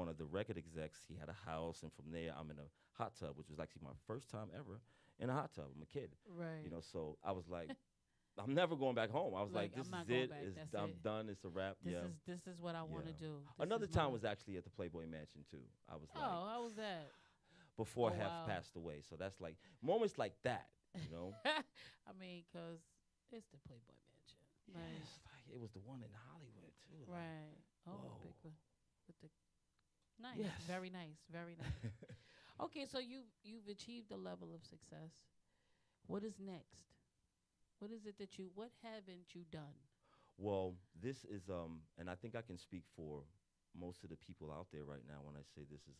one of the record execs. He had a house, and from there, I'm in a hot tub, which was actually my first time ever in a hot tub. I'm a kid, Right. so I was like, I'm never going back home. I was like, this I'm not is going it. back. That's I'm it. done. It's a wrap. Yeah, This is what I want to yeah. do. This Another is my. time was actually at the Playboy Mansion too. I was like, Oh, how was that? before Oh Hef wow. passed away. So that's like moments like that, you know. I mean, cause it's the Playboy Mansion. Like, Yes, like it was the one in Hollywood too. Like, right. Oh, whoa. big one with the nice. Yes. Very nice. Very nice. Okay, so you've achieved a level of success. What is next? What is it that you? What haven't you done? Well, this is and I think I can speak for most of the people out there right now when I say this is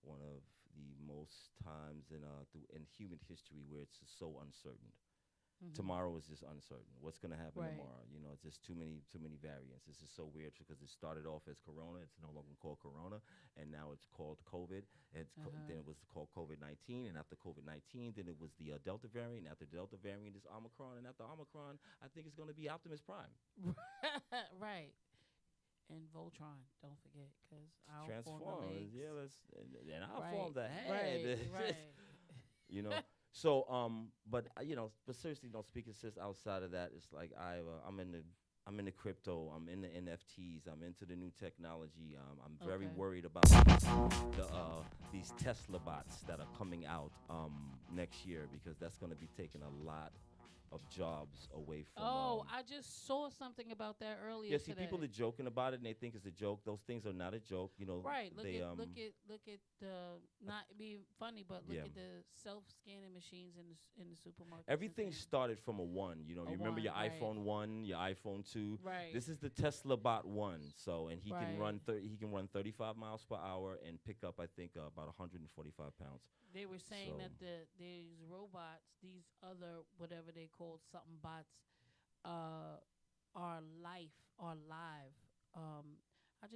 one of the most times in human history where it's just so uncertain. Mm-hmm. Tomorrow is just uncertain. What's going to happen Right. tomorrow? It's just too many variants. This is so weird because it started off as Corona. It's no longer called Corona, and now it's called COVID. Then it was called COVID-19, and after COVID-19, then it was the Delta variant. After Delta variant is Omicron, and after Omicron, I think it's going to be Optimus Prime. Right. And Voltron, don't forget, because I'll form the Transformers, legs. yeah, and I'll Right. form the head. Right. you know. So, but seriously, speaking since outside of that, it's like I'm in the crypto, I'm in the NFTs, I'm into the new technology. I'm very Okay. worried about these Tesla bots that are coming out next year because that's going to be taking a lot of jobs away from. Oh, I just saw something about that earlier Yeah, see, today. people are joking about it and they think it's a joke. Those things are not a joke. Right. Look they look at the not being funny, but look Yeah. at the self-scanning machines in the supermarket. Everything started from a one. You remember your one, right. iPhone 1, your iPhone 2. Right. This is the Tesla Bot 1. So, and he can Right. run 35 miles per hour and pick up, I think, about 145 pounds. They were saying So- that these robots, these other whatever they called something bots, are live. I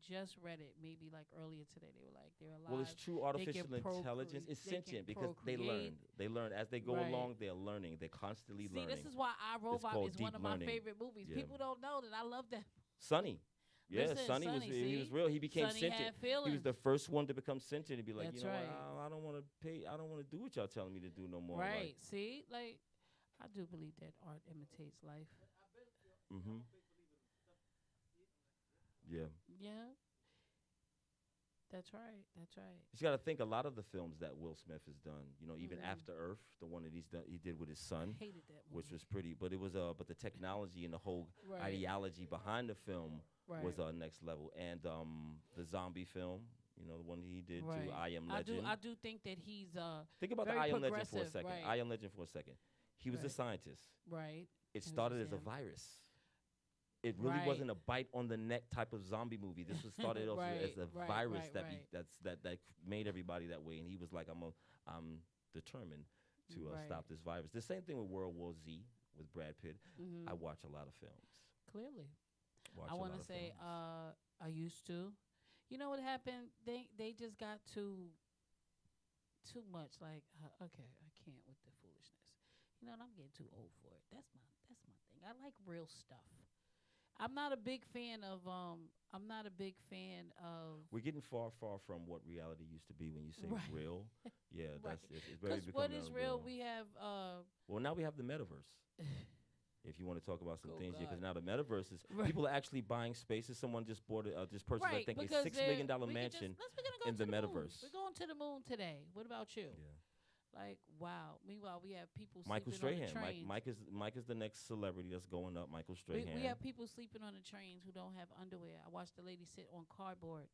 just read it maybe like earlier today. They were like they're alive. Well, it's true They artificial can intelligence. It's they can sentient because they procreate. learn. They learn as they go Right. along. They're learning. They're constantly See, learning. this is why called iRobot is one deep of my learning. favorite movies. Yeah. People don't know that I love that. Sonny. Yeah, Listen, Sonny was Sonny, he was see? real. He became Sonny sentient. had He feelings. was the first one to become sentient and be like, That's you know right. what? I don't want to pay. I don't want to do what y'all telling me to do no more. Right. See, like I do believe that art imitates life. Mm-hmm. Yeah. Yeah. That's right. That's right. You got to think a lot of the films that Will Smith has done. Even Mhm. After Earth, the one that he did with his son, Hated that movie. which was pretty. But it was but the technology and the whole right. ideology behind the film right. was next level. And the zombie film, the one he did right. to I Am Legend. I do think that he's Think about the very I Am Legend for a progressive, second. right. I Am Legend for a second. He was a Right. scientist. right. It was started as a him. virus. It really Right. wasn't a bite on the neck type of zombie movie. This was started off as a Right, virus right, that right. that made everybody that way. And he was like, I'm determined to Right. stop this virus. The same thing with World War Z with Brad Pitt. Mhm. I watch a lot of films. Clearly. Watch I a want lot to of say films. I used to. You know what happened? They just got too much like okay, I can't with the foolishness. And I'm getting too old for it. That's my thing. I like real stuff. I'm not a big fan of We're getting far from what reality used to be when you say Right. real. Yeah, Right. it's very Because what becoming is real? unreal. We have Well, now we have the metaverse. If you want to talk about some Oh, things, God. because now the metaverse is Right. people are actually buying spaces. Someone just bought just purchased, I right think, a because $6 million we could mansion. we're gonna go in to the moon. metaverse. We're going to the moon today. What about you? Yeah. Like wow. Meanwhile, we have people Michael sleeping on Strahan. the trains. Mike is the next celebrity that's going up. Michael Strahan. We have people sleeping on the trains who don't have underwear. I watched the lady sit on cardboard.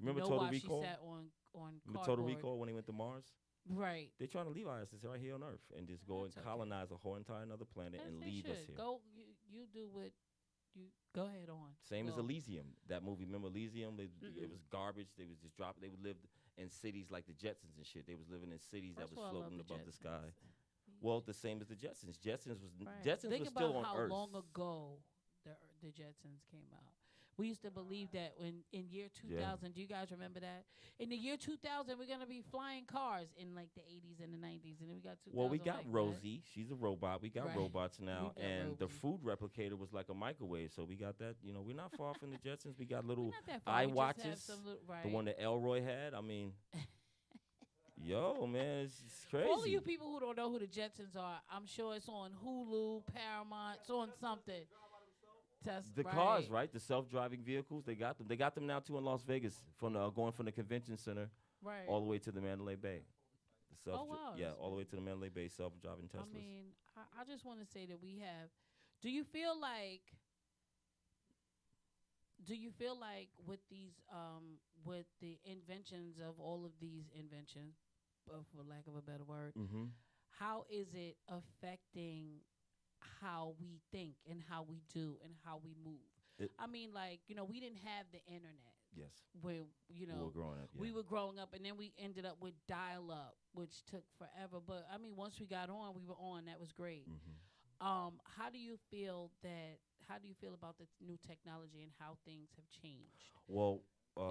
Remember know Total why Recall? she sat on Remember cardboard. Total Recall when he went to Mars? Right. They're trying to leave us right here on Earth and just go That's and okay. colonize a whole entire another planet Yes, and they leave us should. here. Go. You do what you go ahead on. Same as Go. Elysium. That movie, remember Elysium? It Mm-mm. was garbage. They was just dropping. They would live in cities like the Jetsons and shit. They was living in cities First that of was all, I love floating above the sky. Jetsons. Well, the same as the Jetsons. Right. Jetsons Think was still about on how Earth. long ago the Jetsons came out. We used to believe that when in year Yeah. 2000, do you guys remember that? In the year 2000, we're gonna be flying cars in like the 80s and the 90s, and then we got 2000. Well, we got like, what? Rosie. She's a robot. We got Right. robots now, We got and the Rosie. food replicator was like a microwave. So we got that. We're not far from the Jetsons. We got We're little not that far. eye We just have watches. some little, right. The one that Elroy had. I mean, yo, man, it's For all of crazy. you people who don't know who the Jetsons are, I'm sure it's on Hulu, Paramount, it's on something. The cars, right? The self-driving vehicles. They got them. They got them now too in Las Vegas, from going from the convention center Right. all the way to the Mandalay Bay. The Oh, wow, Yeah, that's all the way to the Mandalay Bay self-driving Teslas. I mean, I just want to say that we have. Do you feel like? Do you feel like with the inventions of all of these inventions, for lack of a better word, Mm-hmm. how is it affecting how we think and how we do and how we move? I mean, like, we didn't have the internet. Yes. Where, We were growing up. Yeah. we were growing up, and then we ended up with dial-up, which took forever. But I mean, once we got on, we were on. That was great. Mm-hmm. How do you feel about the new technology and how things have changed? Well,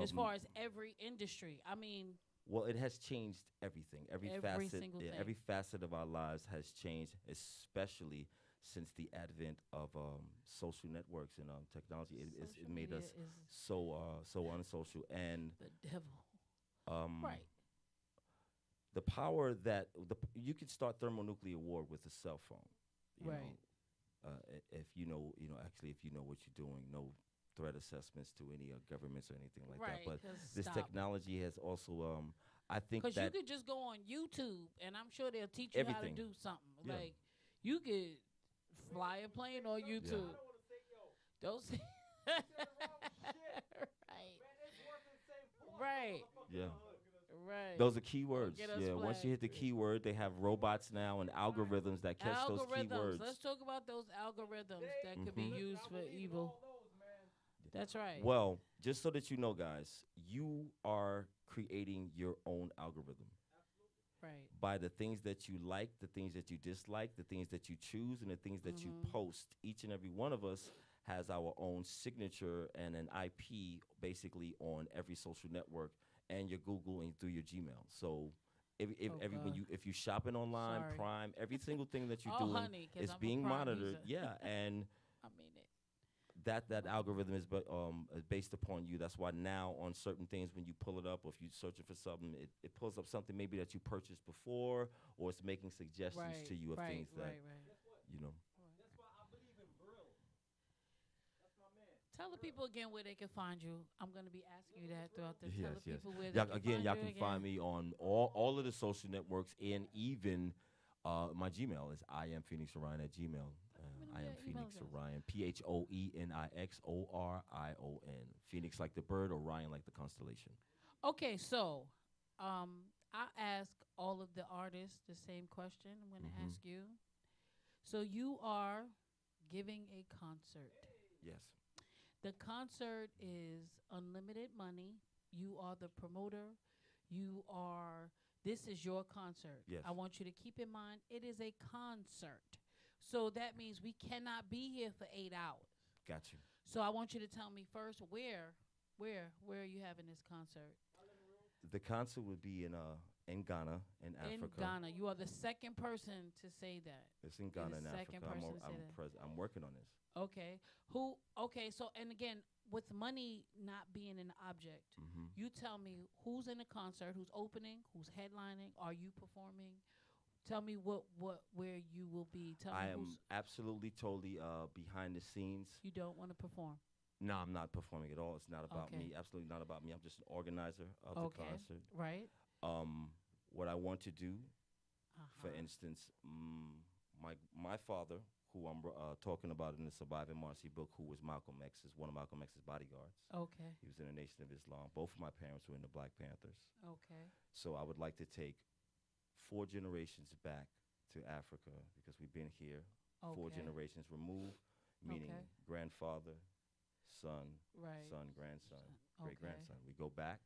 As far as every industry, I mean, well, it has changed everything. Every facet, single thing. every facet of our lives has changed, especially since the advent of social networks and technology. It social made media us is so unsocial, and the devil. right. The power that you could start thermonuclear war with a cell phone. You Right. know, if you know, actually, if you know what you're doing, no threat assessments to any governments or anything like that. But this technology has also, I think because you that could just go on YouTube, and I'm sure they'll teach you everything. how to do something. Yeah. Like you could fly a plane on YouTube. Those. Right. Yeah. Right. Those are keywords. Get us Yeah. Once you hit the flagged. keyword, they have robots now and algorithms that catch those keywords. Let's talk about those algorithms that could be used for evil. That's right. Well, just so that you know, guys, you are creating your own algorithm Right. by the things that you like, the things that you dislike, the things that you choose, and the things that you post. Each and every one of us has our own signature and an IP basically on every social network and your Google and through your Gmail. So if you shopping online, Sorry. Prime, every single thing that you're Oh, doing honey, 'cause is I'm a being Prime monitored. user. Yeah, and I mean it. that algorithm is based upon you. That's why now on certain things, when you pull it up or if you're searching for something, it pulls up something maybe that you purchased before, or it's making suggestions to you of things that you know. Tell the people again where they can find you. I'm going to be asking you that throughout the. Yes, Tell the yes. people where Yeah, they can again, find y'all you can again. find me on all of the social networks, and even my Gmail is Iamphoenixorion@gmail. Iamphoenixorion, PhoenixOrion. Phoenix like the bird, Orion like the constellation. Okay, so I ask all of the artists the same question. I'm going to ask you. So you are giving a concert. Yes. The concert is unlimited money. You are the promoter. This is your concert. Yes. I want you to keep in mind, it is a concert. So that means we cannot be here for 8 hours. Got you. So I want you to tell me first, where are you having this concert? The concert would be in Ghana, in Africa. In Ghana. You are the second person to say that. It's in Ghana, in Africa. I'm working on this. Okay. So, and again, with money not being an object, you tell me who's in the concert, who's opening, who's headlining, are you performing? Tell me where you will be. I am absolutely totally behind the scenes. You don't want to perform? No, I'm not performing at all. It's not about me. Absolutely not about me. I'm just an organizer of the concert. Right. What I want to do, for instance, my father, who I'm talking about in the Surviving Marcy book, who was Malcolm X's, one of Malcolm X's bodyguards. Okay. He was in the Nation of Islam. Both of my parents were in the Black Panthers. Okay. So I would like to take 4 generations back to Africa, because we've been here 4 generations removed, meaning grandfather, son, grandson, great-grandson. We go back.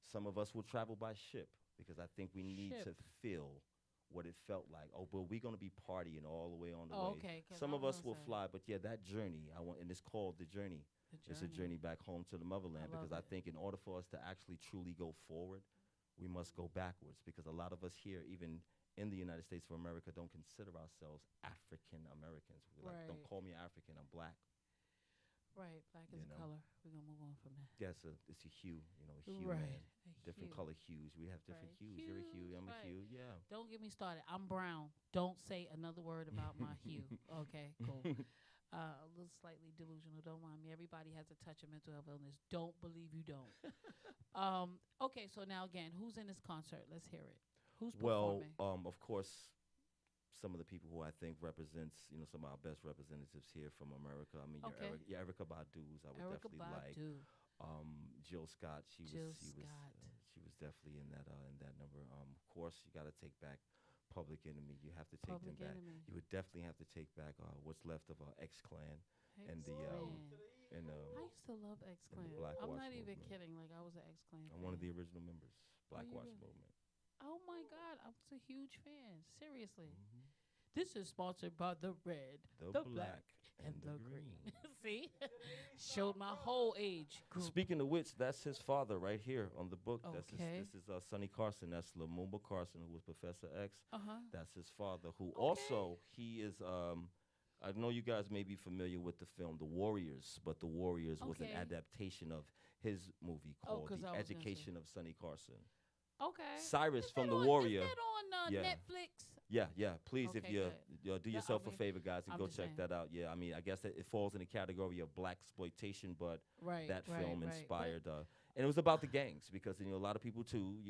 Some of us will travel by ship, because I think we need to feel what it felt like. Oh, but we're gonna be partying all the way on the Oh, way. okay. 'Cause Some I of was us gonna will say, fly, but yeah, that journey, and it's called the journey. the It's a journey back home to the motherland, love because I it. think in order for us to actually truly go forward, we must go backwards, because a lot of us here, even in the United States of America, don't consider ourselves African Americans. We're like, don't Right. call me African, I'm black. Right. Black is You a know. color. We're gonna move on from that. Yeah, it's a hue, a hue Right. man. A Different hue. color hues. We have different Right. hues. You're a hue, I'm a right. hue. Yeah. Don't get me started. I'm brown. Don't say another word about my hue. Okay, cool. A little slightly delusional. Don't mind me. Everybody has a touch of mental health illness. Don't believe you don't. Okay, so now again, who's in this concert? Let's hear it. Who's Well, performing? of course, some of the people who I think represents, some of our best representatives here from America. I mean, Okay. your Erica Badu's, I would Erica definitely like. Badu. Jill Scott, Jill she Scott. was definitely in that number. Of course, you got to take back Public Enemy. You have to take Public them back. Enemy. You would definitely have to take back what's left of X Clan and the X-Clan. and I used to love X Clan. Black I'm Watch not even movement. kidding. Like I was an X Clan. I'm one of the original members, Black you Watch really? movement. Oh my God, I was a huge fan. Seriously. Mhm. This is sponsored by the red, The black and the green. See, showed my whole age group. Speaking of which, that's his father right here on the book. Okay. This is Sonny Carson. That's Lumumba Carson, who was Professor X. Uh-huh. That's his father, who Okay. also, he is, I know you guys may be familiar with the film The Warriors, but The Warriors was an Okay. adaptation of his movie called 'cause The I was gonna Education of Sonny Carson. Okay. Cyrus Is from that The on- Warrior. Is that on Yeah. Netflix? Yeah. Please, if Okay, you good. do Yeah, yourself I a mean, favor, guys, and I'm go just check saying. that out. Yeah, I mean, I guess that it falls in the category of black exploitation, but Right. that right, film right. inspired, and it was about the gangs, because a lot of people too,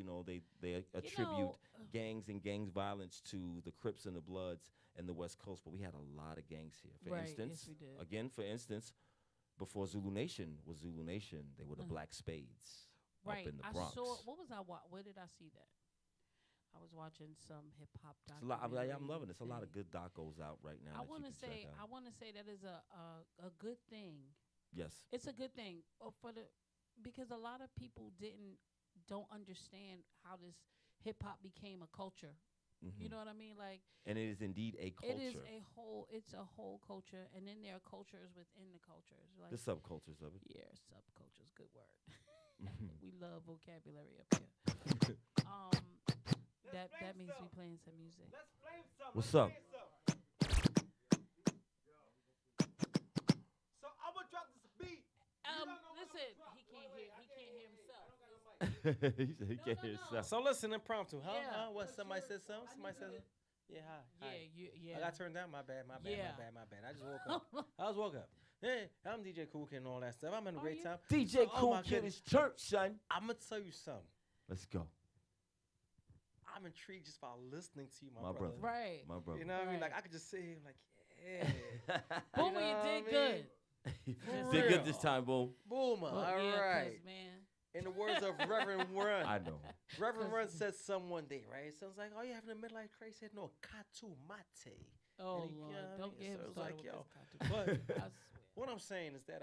they attribute gangs and gangs violence to the Crips and the Bloods and the West Coast, but we had a lot of gangs here. For Right, instance, yes, we did. again, before Zulu Nation was Zulu Nation, they were the Uh-huh. Black Spades Right. up in the I Bronx. saw. What was I? Where did I see that? I was watching some hip hop It's a lot, I'm documentary. loving it. It's a lot of thing. good docos out right now. I want want to to say. I want to say that is a good thing. yes. It's a good thing because a lot of people don't understand how this hip hop became a culture. Mhm. You know what I mean? Like And it is indeed a culture. it is it's a whole culture, and then there are cultures within the cultures. Like The subcultures of it. yeah, subcultures, good word. Mhm. We love vocabulary up here. That means we playing some music. Let's flame some. What's Let's up? flame some. So I'm gonna drop this beat. Listen, he can't hear himself. He said he No, can't no, hear no. himself. So listen, impromptu, huh? Yeah. Huh? What? But Somebody you're- said something. I Somebody need said you it. Yeah, hi. Yeah, hi. yeah. I got turned down. My bad. Yeah. My bad. I just woke up. I just woke up. Hey, I'm DJ Cool Kid and all that stuff. I'm having a Are great you? time. DJ Oh Cool my Kid goodness. is church, son. I'm gonna tell you something. Let's go. I'm intrigued just by listening to you, My brother. Right. My brother. You know what I mean? Like Right. I could just sit here like, yeah. Boomer, know you what I did mean? good. Did real. good this time, boom. Boomer. Well, All yeah, right. 'cause, man. In the words of Reverend Run. I know. Reverend 'Cause- Run said some one day, right? So it's like, oh, you having a midlife crisis? He said, no, katu mate. Oh And he- Lord, you know what I don't mean? get So him it's started like, with yo, this cartoon. But I swear. what I'm saying is that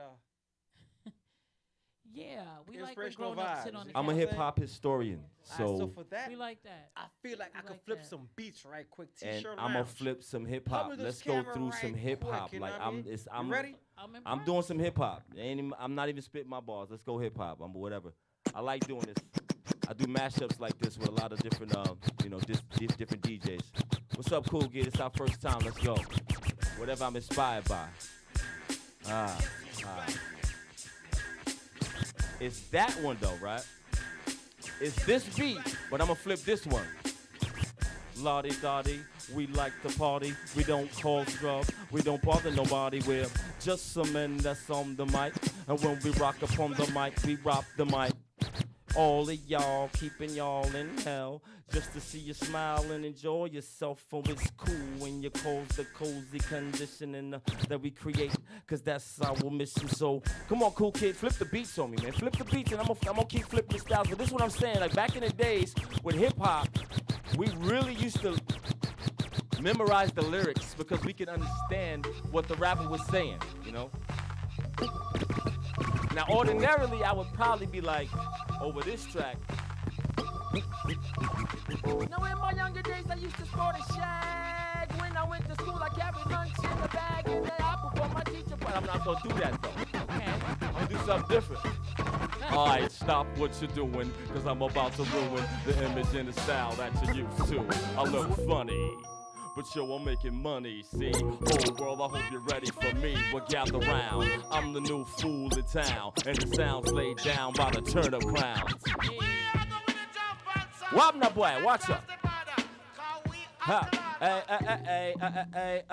Yeah, we like when Inspirational grown ups sit vibes. on the I'm a couch. hip hop historian, so so for that, We like that. I feel like I We could like flip that. some beats right quick. and T-shirt I'm gonna lounge. flip some hip Come hop. to this Let's go camera through right some hip hop. quick, you Like know what I mean? I'm You ready? I'm I'm doing some hip hop. I'm not even spitting my bars. Let's go hip hop. I'm whatever. I like doing this. I do mashups like this with a lot of different, different DJs. What's up, Cool Kid? It's our first time. Let's go. Whatever I'm inspired by. It's that one though, right? It's this beat, but I'm gonna flip this one. Lottie Dottie, we like to party. We don't cause drugs. We don't bother nobody. We're just some men that's on the mic. And when we rock upon the mic, we rock the mic. All of y'all keeping y'all in hell just to see you smile and enjoy yourself. For it's cool when you cause the cozy conditioning that we create, cause that's our mission. So come on, Cool Kid, flip the beats on me, man. Flip the beats, and I'm gonna keep flipping the styles. But this is what I'm saying. Like back in the days with hip hop, we really used to memorize the lyrics because we could understand what the rapper was saying, you know? Now, ordinarily, I would probably be like, over this track, Now in my younger days I used to sport a shag. When I went to school I carried lunch in the bag and the apple for my teacher. But I'm not gonna do that though. Okay. I'm gonna do something different. All right, stop what you're doing, cause I'm about to ruin the image and the style that you're used to. I look funny, but yo, I'm making money, see? Whole world, I hope you're ready for me. Well, gather round, I'm the new fool in town, and the sound's laid down by the turnip clowns. Wop na boy, watch out. Ha. Hey, hey, hey,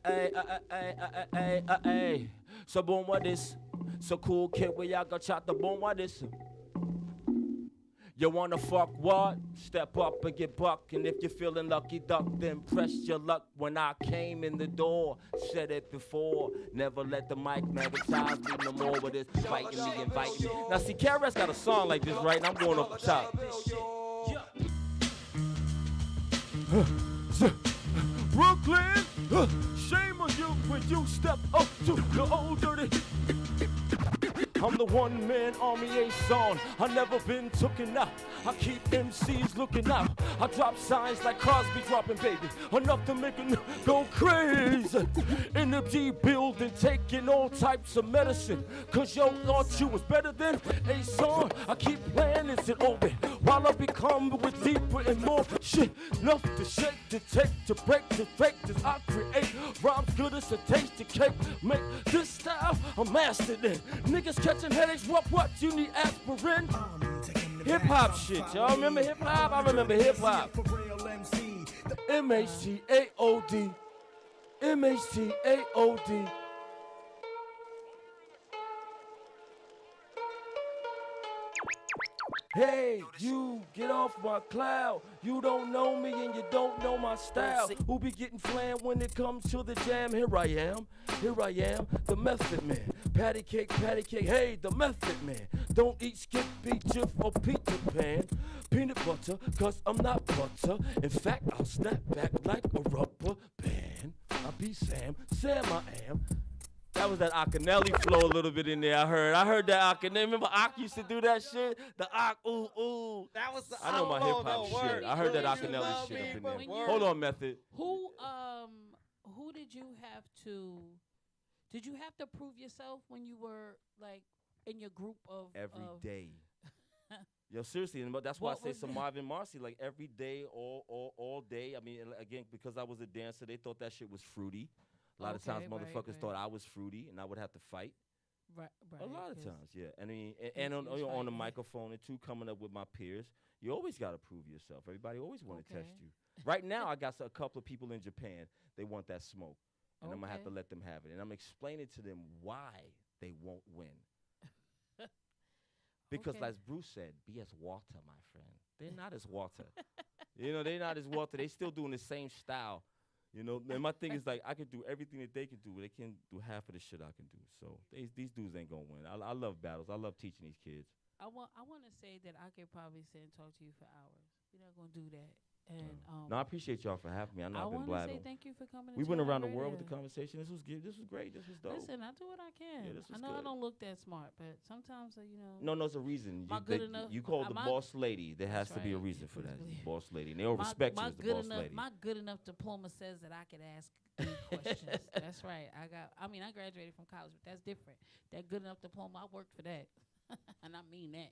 hey, hey, hey. So boom, what this? So cool kid, where y'all got shot the boom, what this? You wanna fuck what? Step up and get buck. And if you're feeling lucky duck, then press your luck. When I came in the door, said it before. Never let the mic magnetize me no more with this fighting me, inviting me. Now see, KRS got a song like this, right? And I'm going off the top. Brooklyn, shame on you when you step up to the old dirty. I'm the one-man army liaison. I never been tooken out. I keep MCs looking out. I drop signs like Crosby dropping baby. Enough to make it go crazy. In the D building, taking all types of medicine. Cause yo thought you was better than a song. I keep planets in orbit while I become with deeper and more shit. Enough to shake, to take, to break, to fake. This I create rhymes good as a tasty cake. Make this style a master then. Niggas catching headaches, what? You need aspirin? Hip hop shit, y'all remember hip hop? I remember hip hop. MHTAOD. MHTAOD. Hey, you get off my cloud. You don't know me and you don't know my style. Who be getting flam when it comes to the jam? Here I am, the Method Man. Patty cake, hey, the Method Man. Don't eat Skippy, Jif, or Peter Pan. Peanut butter, cause I'm not butter. In fact, I'll snap back like a rubber band. I be Sam I am. That was that Akinelli flow a little bit in there. I heard that Akinelli. Remember Ak used to do that shit? The Ak, ooh. That was the I know my hip hop shit. I heard that Akinelli shit up in there. Hold on, Method. Who did you have to? Did you have to prove yourself when you were like in your group of every day? Yo, seriously, and that's why I say some Marvin Marcy, like every day, all day. I mean, again, because I was a dancer, they thought that shit was fruity. A lot of times, motherfuckers thought I was fruity, and I would have to fight. Right. A lot of times, yeah. I mean, and on the microphone, and two, coming up with my peers, you always got to prove yourself. Everybody always want to test you. Right now, I got a couple of people in Japan. They want that smoke, and I'm gonna have to let them have it. And I'm explaining to them why they won't win. Because, as Bruce said, be as Walter, my friend. They're not as Walter. They're not as Walter. They still doing the same style. And my thing is like I could do everything that they can do, but they can't do half of the shit I can do. So these dudes ain't gonna win. I love battles. I love teaching these kids. I want to say that I could probably sit and talk to you for hours. We're not gonna do that. And no, I appreciate y'all for having me. I know I've been blabbing. I want to say thank you for coming. We went around the world with the conversation. This was good. This was great. This was dope. Listen, I do what I can. Yeah, this was I know good. I don't look that smart, but sometimes No, there's a reason. You call the boss lady. There has to be a reason for that. Boss lady. And they all respect you as the boss lady. My good enough diploma says that I could ask questions. That's right. I graduated from college, but that's different. That good enough diploma, I worked for that, and I mean that.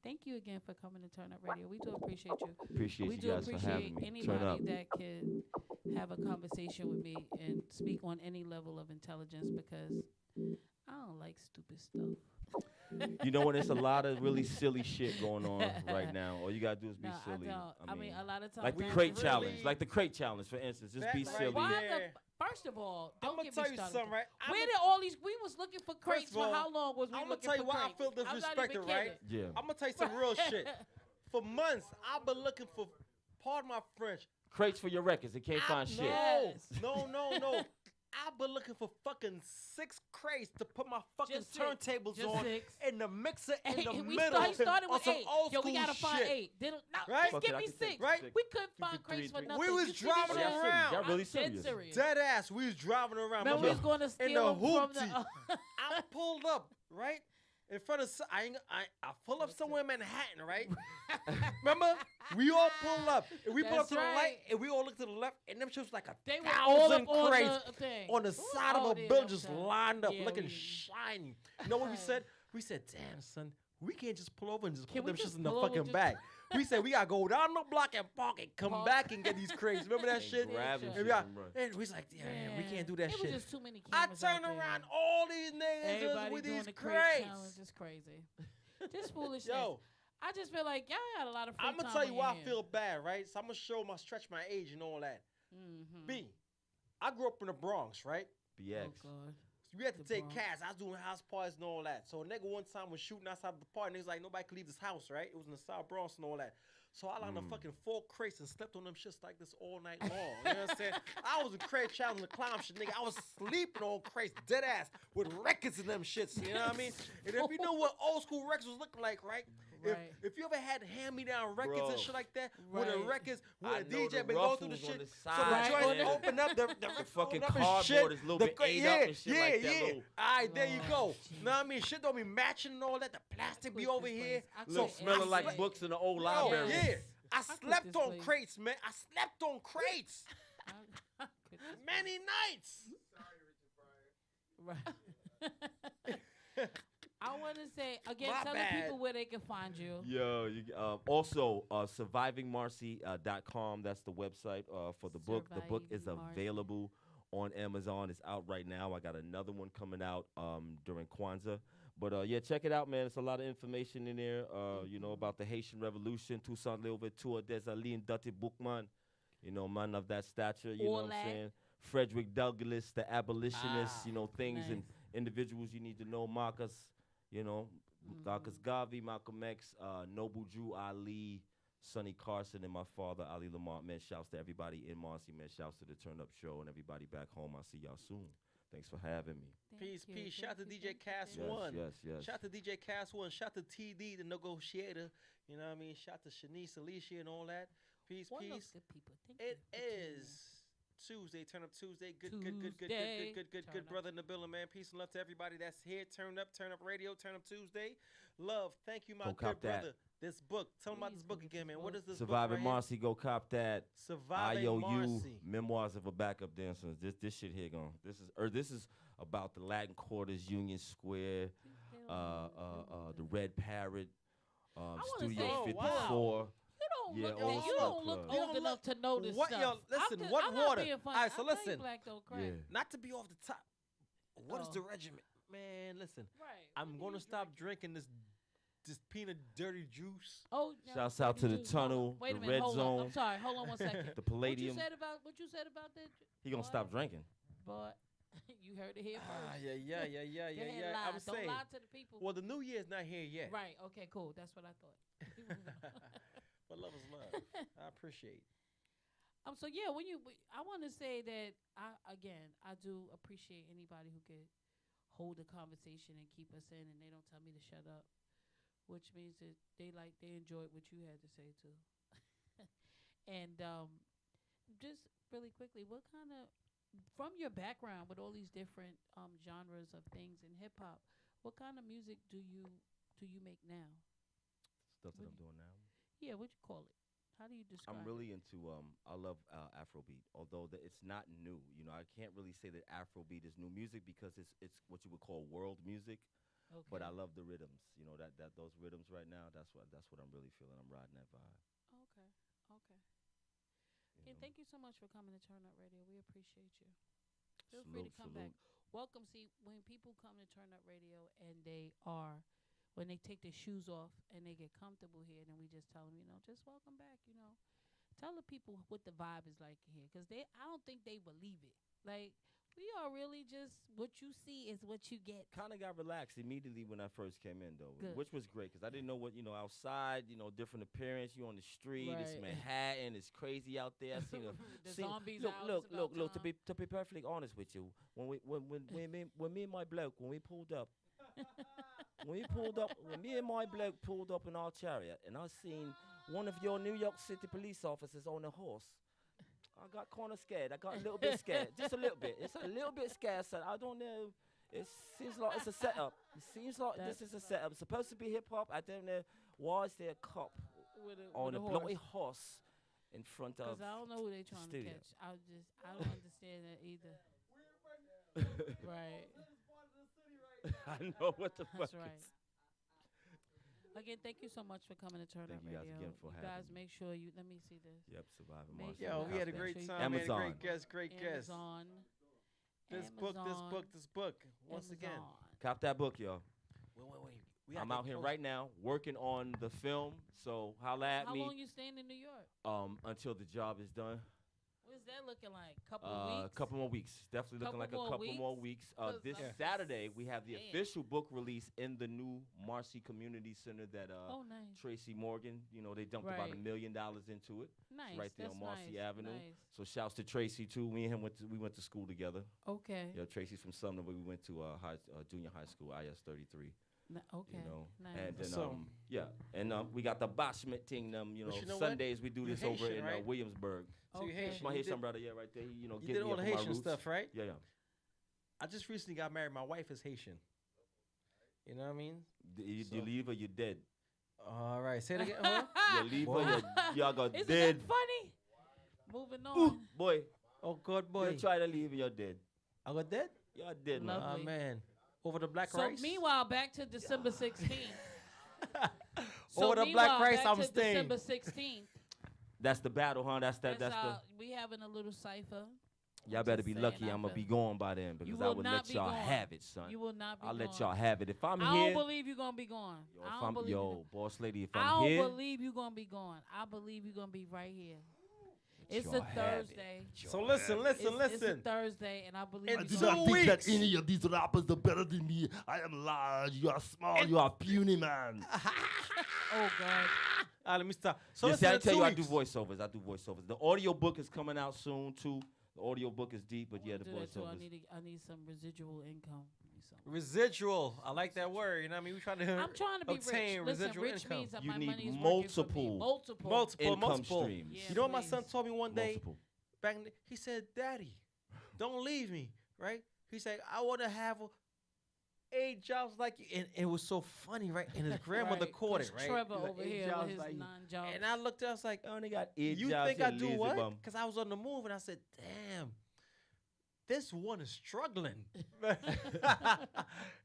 Thank you again for coming to Turn Up Radio. We do appreciate you. We do guys for having me. Anybody that could have a conversation with me and speak on any level of intelligence, because I don't like stupid stuff. You know what? There's a lot of really silly shit going on right now. All you gotta do is be silly. I mean, a lot of times, like the crate challenge, for instance, just be silly. First of all, don't get me started. I'm gonna tell you something, right? Where did all these? We was looking for crates for how long? Was we looking for crates? I'm gonna tell you why I feel disrespected, right? Yeah. I'm gonna tell you some real shit. For months, I've been looking for, pardon my French, crates for your records. They can't find shit. No. I've been looking for fucking 6 crates to put my fucking turntables on, and the mixer in the middle. He started with some 8. Old school we gotta find shit. 8. Right? Just give me 6. Right? We couldn't find crates for nothing. We was driving around. Y'all really serious? Dead ass. We was driving around. Man, we was going to steal in the from the. I pulled up, right? in front of. I pull up somewhere in Manhattan, right? Remember, we all pull up, and we pull up to the right, and we all look to the left, and them shit was like They were 1,000 all crates on the side of a building, just lined up, looking we- shiny. You know what we said? We said, "Damn, son, we can't just pull over and just put them shits in the pull over fucking just- bag." We said we gotta go down the block and park and come back and get these crates. Remember that shit? Grab them And shit we, got, and run. and we was like, yeah, we can't do that it shit. was just too many I cameras turn out there. around, all these niggas Everybody with doing these the crate crates. challenge. It's crazy. Just foolishness. Yo, I just feel like y'all had a lot of free I'm gonna time tell you on why I your feel bad, right? So I'm gonna stretch my age and all that. Mm-hmm. B, I grew up in the Bronx, right? BX. Oh God. So we had to The take Bronx. cats. I was doing house parties and all that. So a nigga one time was shooting outside the party, and niggas like, nobody could leave this house, right? It was in the South Bronx and all that. So I lined up fucking 4 crates and slept on them shits like this all night long. You know what I'm saying? I was a crate child in the clown shit, nigga. I was sleeping on crates, dead ass, with records in them shits. You know what I mean? And if you know what old school records was looking like, right? Right. If you ever had hand-me-down records Bro. and shit like that, where the Right. records, where I the know DJ the been going through the ruffles on shit, the so side, the joint man. open up, the fucking open up and cardboard shit, is a little the bit cra- ate yeah, up and shit yeah, like that, yeah. little- All right, there you Oh, go. jeez. Know what I mean? Shit don't be matching and all that. The plastic be quit over this here. place. I Look, quit smelling every like place. books in the old Yo, library. yeah. I quit slept this on place. crates, man. I slept on crates I quit this many nights. Right. I want to say again, My tell bad. the people where they can find you. Yo, also survivingmarcy.com. That's the website for the book. The book is Surviving Marcy. available on Amazon. It's out right now. I got another one coming out during Kwanzaa. But yeah, check it out, man. It's a lot of information in there. You know about the Haitian Revolution, Toussaint Louverture, des Aline Dutty Bookman. You know, man of that stature. You know what I'm All saying? Frederick Douglass, the abolitionist. Ah, You know, things and nice. individuals you need to know. Marcus. You know, Marcus Garvey, Malcolm X, Noble Drew Ali, Sonny Carson, and my father, Ali Lamont. Man, shouts to everybody in Marcy, man. Shouts to the Turn Up Show and everybody back home. I'll see y'all soon. Thanks for having me. Peace, Thank you, peace. Shout thank to you, DJ thank you, Cass thank you. One. Yes. Shout to DJ Cass One. Shout to TD, the negotiator. You know what I mean? Shout to Shanice, Alicia, and all that. Peace, One of those peace. good people. Thank It you for tuning in. is Tuesday, Turn Up Tuesday. Good Tuesday. Turn good Up. brother in the building, man. Peace and love to everybody that's here. Turn Up Radio, Turn Up Tuesday. Love, thank you, my Go good cop that. brother. This book, tell them about Please this go book get again, this man. What book. is this Surviving book right Marcy, go cop that. here? Surviving IOU Marcy. Memoirs of a Backup Dancer. This shit here going. This is about the Latin Quarters, Union Square, the Red Parrot, wanna Studio say- Oh, 54. You don't Yeah, look. old you school don't look club. old enough to know this What, stuff. yo, listen, I'm what I'm not water? being funny. Alright, so I'll tell you listen. Black don't crack. Yeah. Not to be off the top. What is Oh. the regimen? Man, listen. Right. I'm What do gonna you stop drink? drinking this peanut dirty juice. Oh, no, Shouts out to the juice. tunnel, Wait a the minute, red hold zone. On. I'm sorry. Hold on one second. The Palladium. What you said about that? He gonna boy? stop drinking. But you heard it here first. Yeah. Go ahead, lie. I'm Don't saying. lie to the people. Well, the new year's not here yet. Right. Okay. Cool. That's what I thought. But love is love. I appreciate. So yeah, I want to say that I do appreciate anybody who could hold a conversation and keep us in, and they don't tell me to shut up, which means that they enjoyed what you had to say too. And just really quickly, what kind of, from your background with all these different genres of things in hip hop, what kind of music do you make now? Stuff that What I'm doing now. Yeah, what you call it? How do you describe? I'm really into I love Afrobeat, although it's not new. You know, I can't really say that Afrobeat is new music because it's what you would call world music. it? Okay. But I love the rhythms. You know that those rhythms right now. That's what I'm really feeling. I'm riding that vibe. Okay. You And know? thank you so much for coming to Turn Up Radio. We appreciate you. Feel free to come back. Welcome. See, when people come to Turn Up Radio and when they take their shoes off and they get comfortable here, then we just tell them, just welcome back, Tell the people what the vibe is like here, because I don't think they believe it. Like, we are really just, what you see is what you get. Kind of got relaxed immediately when I first came in, though, Good. which was great because I didn't know what, outside, different appearance. You on the street, it's Right. Manhattan, it's crazy out there. I seen The zombies look, out, look, it's about look. To time. be perfectly honest with you, when me and my bloke, when me and my bloke pulled up in our chariot, and I seen one of your New York City police officers on a horse, I got kind of scared. I got a little bit scared, just a little bit. It's a little bit scared. So I don't know It seems like it's a setup. It seems like this is a setup. It's supposed to be hip hop. I don't know why is there a cop on a bloody horse in front of. Because I don't know who they trying to studio. catch. I don't understand that either. Right. I know what the fuck. That's right. is. Again, thank you so much for coming to Turn Thank Up you guys Radio. again for you having guys me. make sure you let me see this. Yep, Surviving Make Mars. sure Yo, we had a Make great sure you- time, man. Amazon. Great guest, great guest. Amazon. This book. Once again. Amazon. Cop that book, y'all. Wait. We gotta I'm get out here close. right now working on the film. So holla at How me long you staying in New York? until the job is done. What's that looking like? Couple of weeks? Couple more weeks. Definitely looking like Couple a more couple more weeks? weeks. 'Cause This I'm Saturday we have the saying. official book release in the new Marcy Community Center that Oh, nice. Tracy Morgan, they dumped about Right. $1 million into it. Nice. It's right there That's on Marcy nice. Avenue. Nice. So shouts to Tracy too. Me and him we went to school together. Okay. Tracy's from Sumner, but we went to junior high school, IS 33. Okay. And Nice. then So- we got the bashment thing. But you know what? Sundays we do You this over Haitian, in right? Williamsburg. So you Okay. Haitian. My You Haitian did- brother, yeah, right there. He, You get did me all up the on my Haitian roots. stuff, right? Yeah. I just recently got married. My wife is Haitian. You know what I mean? You So- leave or you dead. All right. Say it again. Huh? You leave or y'all got Isn't dead. that funny? Moving on. Ooh, boy, Oh, good boy. you try to leave and you're dead. I got dead? You're dead, man. Love- Oh, Lovely. man. Over the black So rice? meanwhile, back to December 16th. Over the black rice, back I'm to staying. December 16th. That's the battle, huh? That's We having a little cipher. Y'all better just be saying, lucky. I I'm gonna feel- be gone by then because I will would not let be y'all gone. have it, son. You will not be I'll gone. let y'all have it. If I'm I here, don't believe you're gonna be gone. yo, I if don't I'm, believe yo, boss lady, if I I'm don't here, believe you're gonna be gone. I believe you're gonna be right here. It's y'all a have it. Thursday. So listen. It's a Listen. Thursday, and I believe In I you're do two not think that weeks. any of these rappers are better than me. I am large, you are small, you are puny, man. Oh God. Let me stop. So yes, listen, I in tell 2 you, I do weeks. voiceovers. The audio book is coming out soon too. The audio book is deep, but yeah, the Do that too. voiceovers. I need some residual income. I need some. Residual. I like that word. You know what I mean? We trying to I'm trying to be rich. obtain Listen, residual rich income. means that You my need money is multiple- working for me. Multiple. Multiple. Income streams. Yeah, You know what my son please. told me one day? Multiple. Back in he said, "Daddy, don't leave me." Right? He said, "I want to have 8 jobs like you." And it was so funny, right? And his grandmother Right, caught it, 'cause right? Trevor He's like, over 8 here jobs with his like you. 9 jobs. And I looked at, I was like, I only got 8 "You jobs. think you I do lazy what?" bum. Because I was on the move, and I said, "Damn, this one is struggling."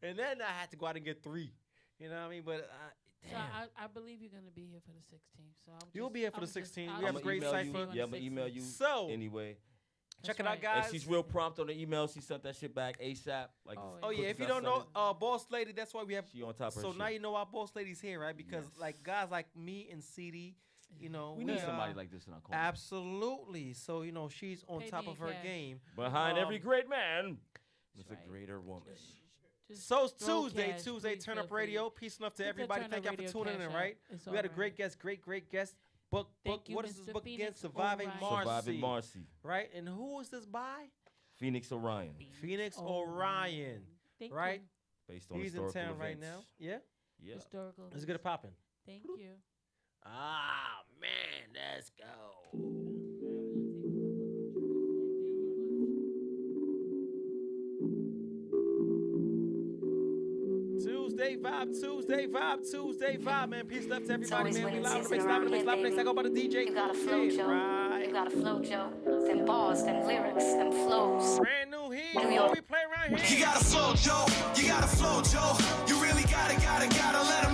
And then I had to go out and get 3. You know what I mean? But So damn. I believe you're gonna be here for the 16th. So You'll be here for the 16th. We I'ma have a great email you. cipher. Yeah, I'm gonna email you So anyway. check That's it out, right. guys. And she's real prompt on the email. She sent that shit back ASAP. Like, Oh, Oh quick yeah, as if you I don't sent know, it. boss lady, that's why we have. She on top of her So shit. now you know our boss lady's here, right? Because Yes. like guys like me and CD, you know, we need somebody are- like this in our corner. Absolutely. So you know she's on Pay top me of in her cash. game. Behind every great man, That's there's right. a greater woman. Just So it's throw Tuesday, cash, Tuesday, please Turn feel Up free. Radio. Peace enough to Hit the everybody. Turn Thank Up y'all for Radio tuning Cash in, App. right? It's We had a all great right. guest, great guest. Book. Thank you, What is this Mr. book again? Phoenix Surviving Orion. Marcy. Surviving Marcy. Right? And who is this by? Phoenix Orion. Phoenix Oh, Orion. Thank Right? You. Based on He's in historical town right events. now. Yeah. Yeah. Historical. Let's get it popping. Thank you. Ah man, let's go. Tuesday vibe, man. Peace love to everybody, always man. We winning live on the season mix, live on the around mix, here, live on the mix. I baby. go by the DJ. You got a flow, Kid, Joe. right? You got a flow, Joe. Them bars, them lyrics, them flows. Brand new heat. New What York. we play right here? You got a flow, Joe. You got a flow, Joe.